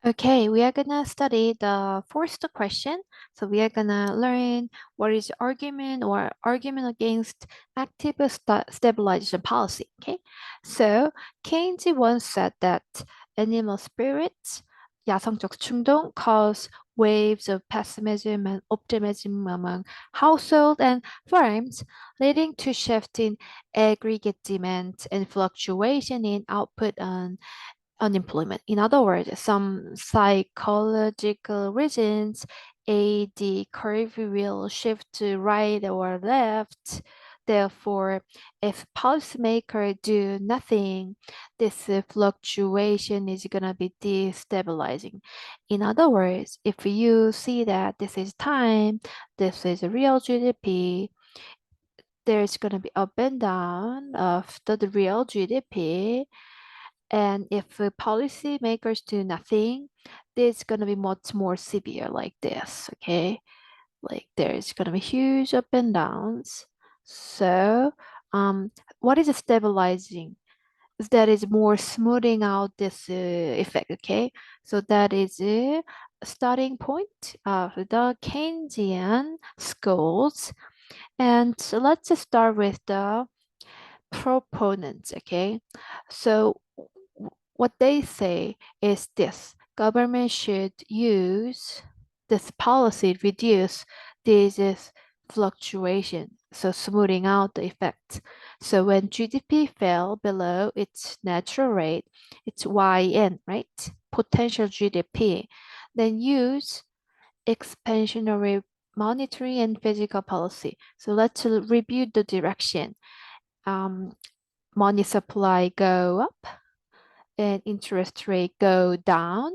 Okay, we are gonna study the first question. So we are gonna learn what is argument or argument against active stabilization policy. Okay, so Keynes once said that animal spirits, 야성적 충동, cause waves of pessimism and optimism among household and firms, leading to shift in aggregate demand and fluctuation in output on unemployment. In other words, some psychological reasons the curve will shift to right or left. Therefore, if policymakers do nothing, this fluctuation is going to be destabilizing. In other words, if you see that this is time, this is real GDP, there's going to be up and down of the real GDP. And if policymakers do nothing, it's going to be much more severe like this, okay? Like there's going to be huge up and downs. So, what is stabilizing? That is more smoothing out this effect, okay? So that is a starting point of the Keynesian schools. And so let's just start with the proponents, okay? So what they say is this: government should use this policy to reduce this fluctuation, so smoothing out the effects. So when GDP fell below its natural rate, it's YN, right? Potential GDP, then use expansionary monetary and physical policy. So let's review the direction. Um, Money supply go up and interest rate go down,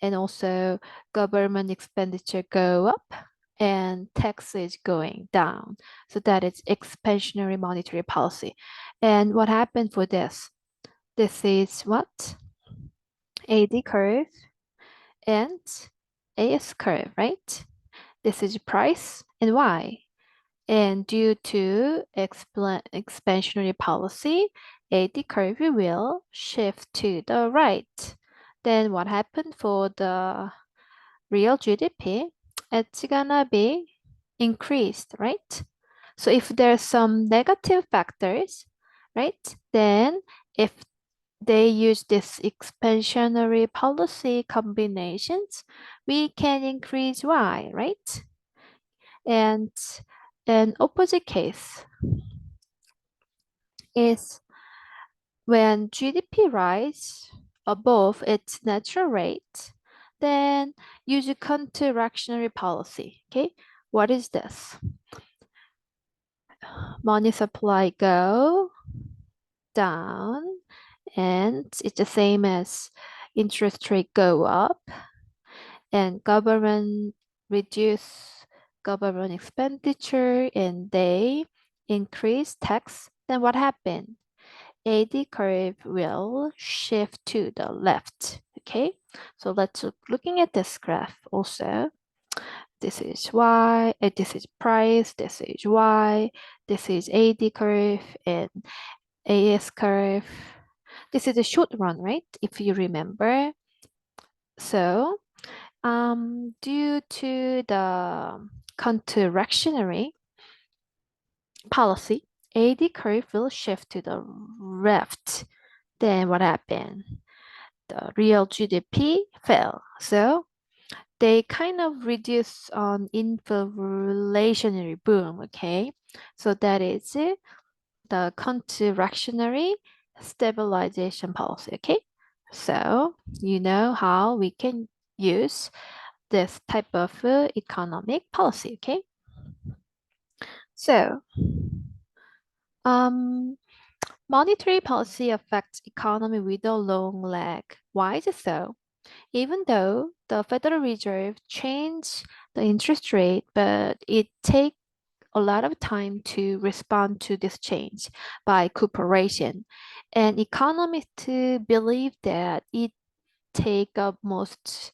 and also government expenditure go up and taxes going down. So that is expansionary monetary policy. And what happened for this? This is what? AD curve and AS curve, right? This is price and Y. And due to expansionary policy, AD curve will shift to the right. Then what happened for the real GDP? It's gonna be increased, right? So if there's some negative factors, right? Then if they use this expansionary policy combinations, we can increase Y, right? And an opposite case is when GDP rise above its natural rate, then use a contractionary policy. Okay, what is this? Money supply go down, and it's the same as interest rate go up, and government reduce government expenditure, and they increase tax. Then what happened? AD curve will shift to the left. Okay, so let's looking at this graph also. This is Y, this is price, this is Y, this is AD curve and AS curve. This is a short run, right? If you remember. So, due to the contractionary policy, AD curve will shift to the left. Then what happened? The real GDP fell. So they kind of reduce on inflationary boom, okay? So that is it, the contractionary stabilization policy, okay? So you know how we can use this type of economic policy, okay? So, um, monetary policy affects economy with a long lag. Why is it so? Even though the Federal Reserve changed the interest rate, but it takes a lot of time to respond to this change by corporation. And economists believe that it take almost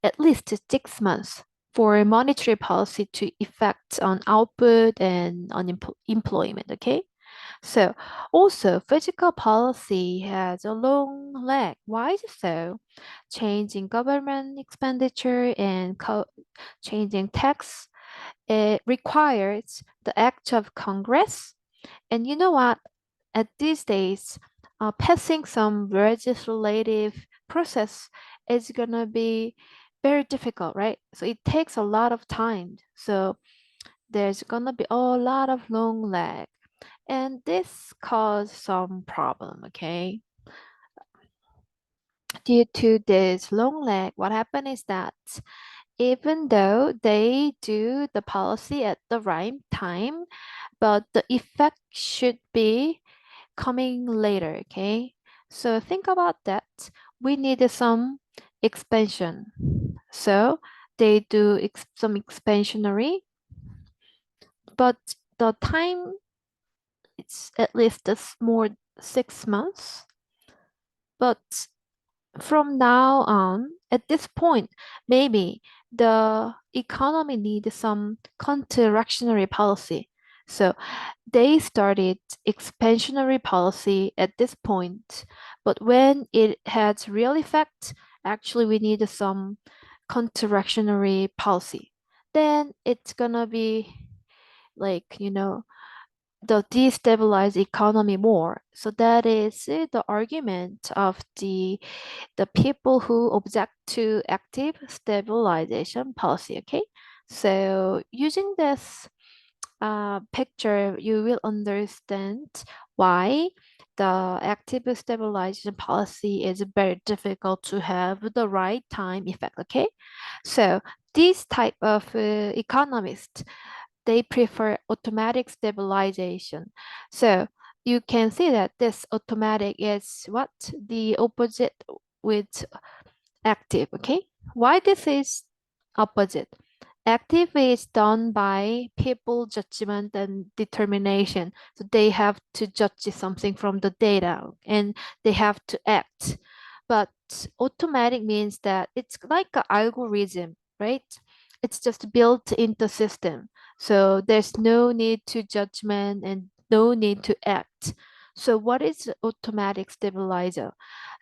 at least 6 months for monetary policy to effect on output and on employment. Okay, So also fiscal policy has a long leg. Why is it so? Changing government expenditure and changing tax, it requires the act of Congress. And you know what? At these days, passing some legislative process is gonna be very difficult, right? So it takes a lot of time. So there's gonna be a lot of long lag, and this caused some problem. Okay, due to this long lag, what happened is that even though they do the policy at the right time, but the effect should be coming later, okay? So think about that. We need some expansion. So they do some expansionary, but the time it's at least more 6 months. But from now on, at this point, maybe the economy needs some contractionary policy. So they started expansionary policy at this point, but when it has real effect, actually we need some contractionary policy. Then it's gonna be like, the destabilize economy more. So that is the argument of the people who object to active stabilization policy. Okay, so using this picture, you will understand why the active stabilization policy is very difficult to have the right time effect. Okay, so this type of economists, they prefer automatic stabilization. So you can see that this automatic is what the opposite with active. Okay, why this is opposite? Active is done by people judgment and determination. So they have to judge something from the data and they have to act. But automatic means that it's like an algorithm, right? It's just built into system. So there's no need to judgment and no need to act. So what is automatic stabilizer?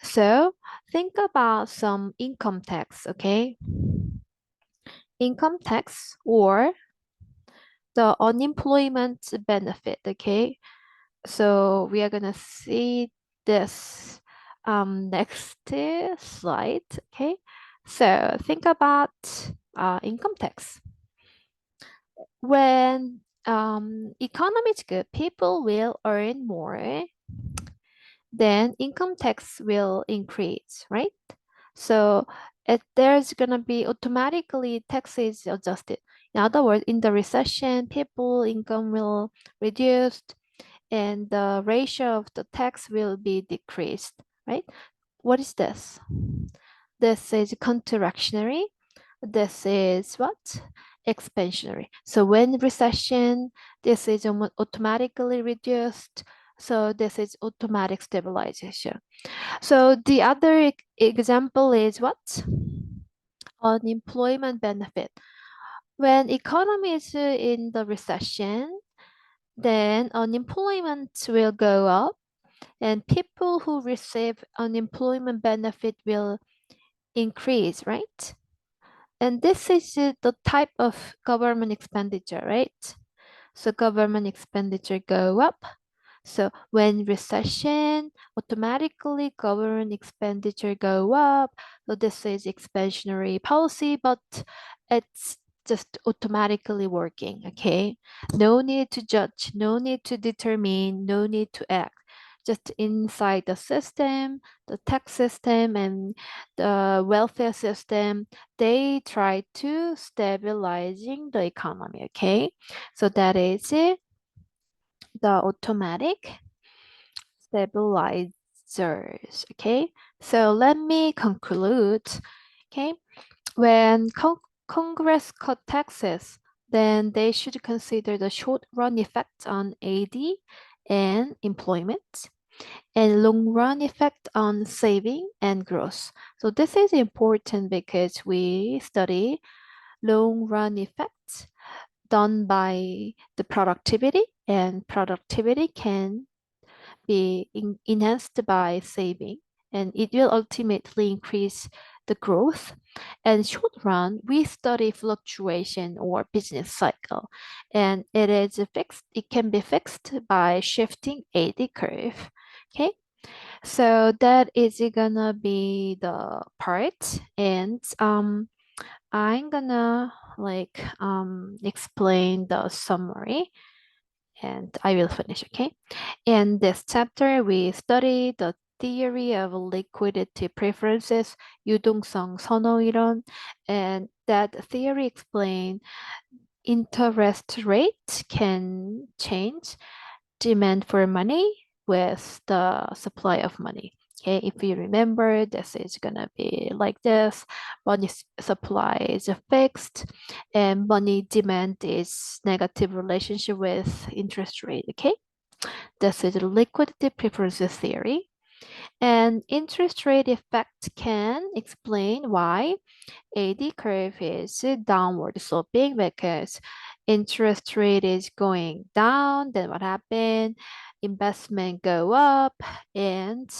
So think about some income tax, okay? Income tax or the unemployment benefit, okay? So we are gonna see this next slide, okay? So think about income tax. When economy is good, people will earn more, then income tax will increase, right? So there's gonna be automatically taxes adjusted. In other words, in the recession, people income will reduce and the ratio of the tax will be decreased, right? What is this? This is contractionary. This is what? Expansionary. So when recession, this is automatically reduced. So this is automatic stabilization. So the other example is what? Unemployment benefit. When economy is in the recession, then unemployment will go up and people who receive unemployment benefit will increase, right? And this is the type of government expenditure, right? So government expenditure go up. So when recession, automatically government expenditure go up. So this is expansionary policy, but it's just automatically working, okay? No need to judge, no need to determine, no need to act. Just inside the system, the tax system and the welfare system, they try to stabilizing the economy, okay? So that is it, the automatic stabilizers. Okay, so let me conclude. Okay, when Congress cut taxes, then they should consider the short run effect on AD and employment and long run effect on saving and growth. So this is important because we study long run effects done by the productivity and productivity can be enhanced by saving, and it will ultimately increase the growth. And short run, we study fluctuation or business cycle, and it is fixed. It can be fixed by shifting AD curve. Okay, so that is gonna be the part, and I'm gonna explain the summary, and I will finish. Okay. In this chapter, we study the theory of liquidity preferences, 유동성 선호이론, and that theory explains interest rate can change demand for money with the supply of money. Okay, if you remember, this is gonna be like this. Money supply is fixed, and money demand is negative relationship with interest rate. Okay, this is liquidity preferences theory. And interest rate effect can explain why AD curve is downward sloping, because interest rate is going down. Then what happened? Investment go up, and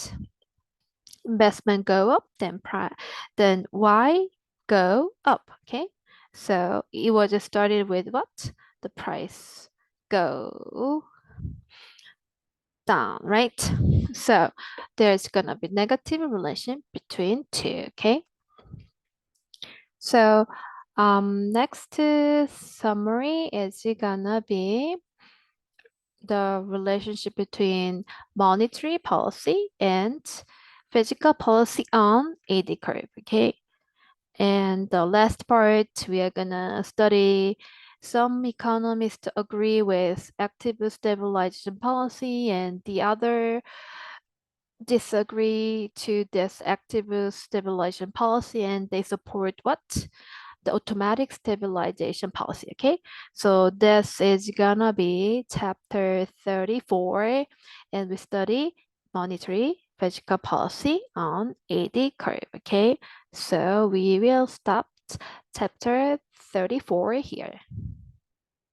investment go up, then Y go up. Okay, so it was started with what? The price go down, right? So there's gonna be negative relation between two. Okay, so next summary is gonna be the relationship between monetary policy and physical policy on AD curve. Okay, and the last part we are gonna study. Some economists agree with active stabilization policy, and the other disagree to this active stabilization policy, and they support what? The automatic stabilization policy. Okay, so this is gonna be chapter 34, and we study monetary fiscal policy on AD curve. Okay, so we will stop chapter 34 here.